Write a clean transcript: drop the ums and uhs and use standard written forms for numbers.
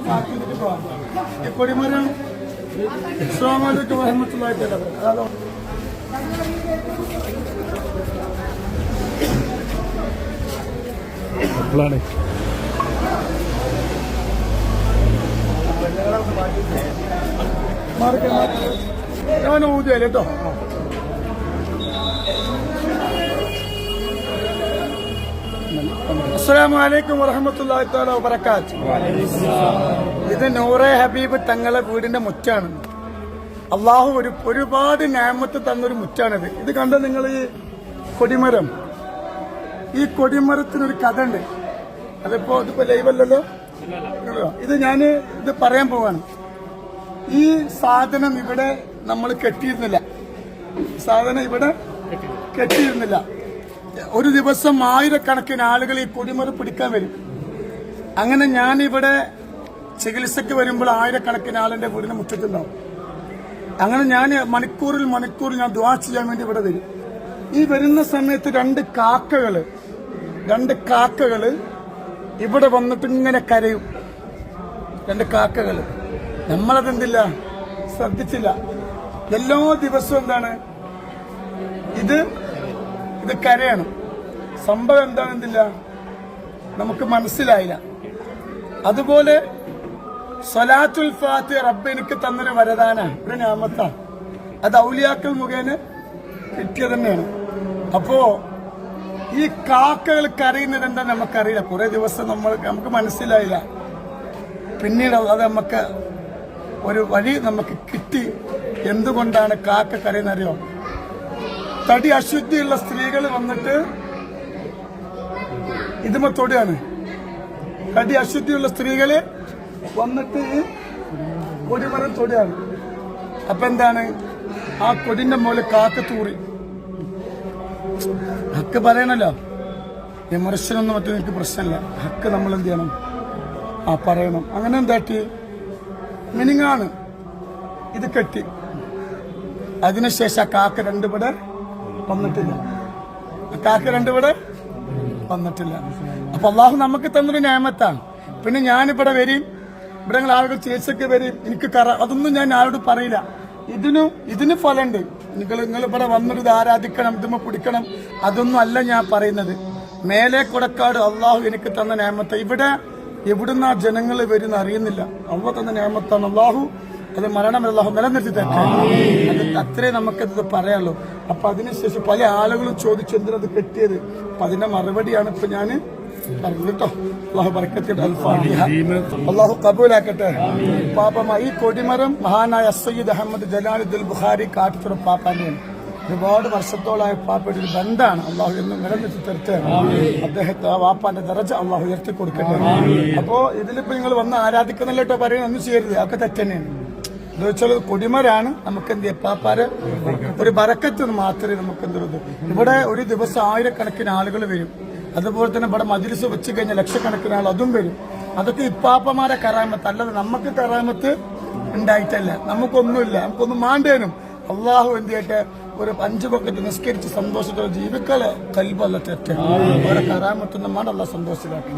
കാത്തിട്ട് പോവാം. കൊടിമരം അസ്സലാമു അലൈക്കും വറഹ്മത്തുള്ളാഹി തആല. ഞാൻ ഊതിയല്ലേ കേട്ടോ. അസ്സലാമു അലൈക്കും വറഹ്മത്തുള്ളാഹി തആല വബറകാത്ത്. ഇത് നൂറെ ഹബീബ് തങ്ങളെ വീടിന്റെ മുറ്റാണ്. അള്ളാഹു ഒരുപാട് നിഅമത്ത് തന്നൊരു മുറ്റാണിത്. ഇത് കണ്ട നിങ്ങൾ ഈ കൊടിമരം, ഈ കൊടിമരത്തിനൊരു കഥ ഉണ്ട്. ഇതിപ്പോ ലൈവല്ലല്ലോ, ഇത് ഇത് പറയാൻ പോവാണ്. ഈ സാധനം ഇവിടെ നമ്മൾ കെട്ടിയിരുന്നില്ല. സാധനം ഇവിടെ കെട്ടിയിരുന്നില്ല. ഒരു ദിവസം ആയിരക്കണക്കിന് ആളുകൾ ഈ കൊടിമരം പിടിക്കാൻ വരും. അങ്ങനെ ഞാനിവിടെ ചികിത്സക്ക് വരുമ്പോൾ ആയിരക്കണക്കിന് ആളിന്റെ വീടിന് മുറ്റത്തുണ്ടാവും. അങ്ങനെ ഞാൻ മണിക്കൂറിൽ ഞാൻ ദുആ ചെയ്യാൻ വേണ്ടി ഇവിടെ വരും. ഈ വരുന്ന സമയത്ത് രണ്ട് കാക്കകള് ഇവിടെ വന്നിട്ട് ഇങ്ങനെ കരയും. രണ്ട് കാക്കകള്. നമ്മളതെന്തില്ല, ശ്രദ്ധിച്ചില്ല. എല്ലാ ദിവസവും എന്താണ് ഇത് കരയാണ്. സംഭവം എന്താണെന്നില്ല, നമുക്ക് മനസ്സിലായില്ല. അതുപോലെ സ്വലാത്തുൽ ഫാത്തിഹ റബ്ബ് എനിക്ക് തന്നൊരു വരദാന, ഒരു നിഅമത്താ. അത് ഔലിയാക്കൾ മുഖേന കിട്ടിയത് തന്നെയാണ്. അപ്പോ ഈ കാക്കകൾ കരയുന്നത് എന്താ നമുക്കറിയില്ല. കുറെ ദിവസം നമുക്ക് മനസ്സിലായില്ല. പിന്നീട് അത് നമുക്ക് ഒരു വഴി നമുക്ക് കിട്ടി. എന്തുകൊണ്ടാണ് കാക്ക കരയുന്നറിയോ? തടി അശുദ്ധിയുള്ള സ്ത്രീകൾ വന്നിട്ട് ഇതുമ തൊടിയാണ്. തടി അശുദ്ധിയുള്ള സ്ത്രീകള് വന്നിട്ട് കൊടിമരം തൊടിയാണ്. അപ്പൊ എന്താണ്, ആ കൊടിന്റെ മുകളിൽ കാക്ക തൂറി. ഹക്ക് പറയണല്ലോ, വിമർശനമൊന്നും മറ്റും എനിക്ക് പ്രശ്നമില്ല. ഹക്ക് നമ്മൾ എന്ത് ചെയ്യണം, പറയണം. അങ്ങനെ എന്താട്ടി മിനിങ്ങാണ് ഇത് കെട്ടി. അതിനുശേഷം ആ കാക്ക രണ്ടുപടെ വന്നിട്ടില്ല. അപ്പൊ അള്ളാഹു നമുക്ക് തന്നൊരു നിഅമത്താണ്. പിന്നെ ഞാനിവിടെ വരും, ഇവിടെ ആളുകൾ ചികിത്സക്ക് വരും. എനിക്ക് അതൊന്നും ഞാൻ ആരോട് പറയില്ല. ഇതിന് ഫലമുണ്ട്. നിങ്ങൾ ഇവിടെ വന്നൊരു ആരാധിക്കണം, ഇതുമ്മ പിടിക്കണം, അതൊന്നും അല്ല ഞാൻ പറയുന്നത്. മേലെ കൊടക്കാട് അള്ളാഹു എനിക്ക് തന്ന നിഅമത്ത്. ഇവിടെ എവിടുന്ന ജനങ്ങൾ വരുന്ന അറിയുന്നില്ല. അള്ളാഹു തന്ന നിഅമത്താണ്. അള്ളാഹു അത് മരണം അള്ളാഹു നിലനിർത്തി തരട്ടെ. അത് അത്രേ നമുക്കത് പറയാമല്ലോ. അപ്പൊ അതിനുശേഷം പല ആളുകളും ചോദിച്ചു എന്തിനത് കെട്ടിയത്. അപ്പൊ അതിന്റെ മറുപടിയാണ് ഇപ്പൊ ഞാൻ പറഞ്ഞു കേട്ടോ. അള്ളാഹു ബർക്കത്തിട്ട് അള്ളാഹു കബൂലാക്കട്ടെ. പാപ്പ ഈ കൊടിമരം മഹാനായ സയ്യിദ് അഹമ്മദ് ജലാലുദ്ദീൻ ബുഖാരി കാട്ടിത്തുറ പാപ്പാന്റെയാണ്. ഒരുപാട് വർഷത്തോളായ പാപ്പയുടെ ഒരു ബന്ധാണ്. അള്ളാഹു എന്നും നിലനിർത്തി തരട്ടെ. അദ്ദേഹത്തെ ആ വാപ്പാന്റെ ദറജ അള്ളാഹു ഉയർത്തി കൊടുക്കട്ടെ. അപ്പോ ഇതിലിപ്പോ നിങ്ങൾ വന്ന് ആരാധിക്കുന്നില്ല കേട്ടോ പറയുന്നത് ഒന്നും ചെയ്യരുത്. അതൊക്കെ തെറ്റന്നെയാണ്. എന്ന് വെച്ചാൽ കൊടിമരാണ്. നമുക്ക് എന്ത് ചെയ്യാം, പാപ്പാര് ഒരു ബറക്കത്ത് മാത്രമേ നമുക്ക് എന്തുള്ളത്. ഇവിടെ ഒരു ദിവസം ആയിരക്കണക്കിന് ആളുകൾ വരും. അതുപോലെ തന്നെ ഇവിടെ മജ്‌ലിസ് വെച്ച് കഴിഞ്ഞാൽ ലക്ഷക്കണക്കിന് ആൾ അതും വരും. അതൊക്കെ ഇപ്പാപ്പമാരെ കറാമത്ത്, അല്ലാതെ നമുക്ക് കറാമത്ത് ഉണ്ടായിട്ടല്ല. നമുക്കൊന്നുമില്ല, നമുക്കൊന്നും മാണ്ടേനും. അള്ളാഹു എന്ത് ചെയ്യട്ടെ, ഒരു 5 വഖത്ത് നിസ്കരിച്ച് സന്തോഷത്തോടെ ജീവിക്കല് കൽബല്ല തെറ്റ്. അവരെ കറാമത്തൊന്നും മാണ്ട. അള്ളാഹ് സന്തോഷത്തിലാക്കി.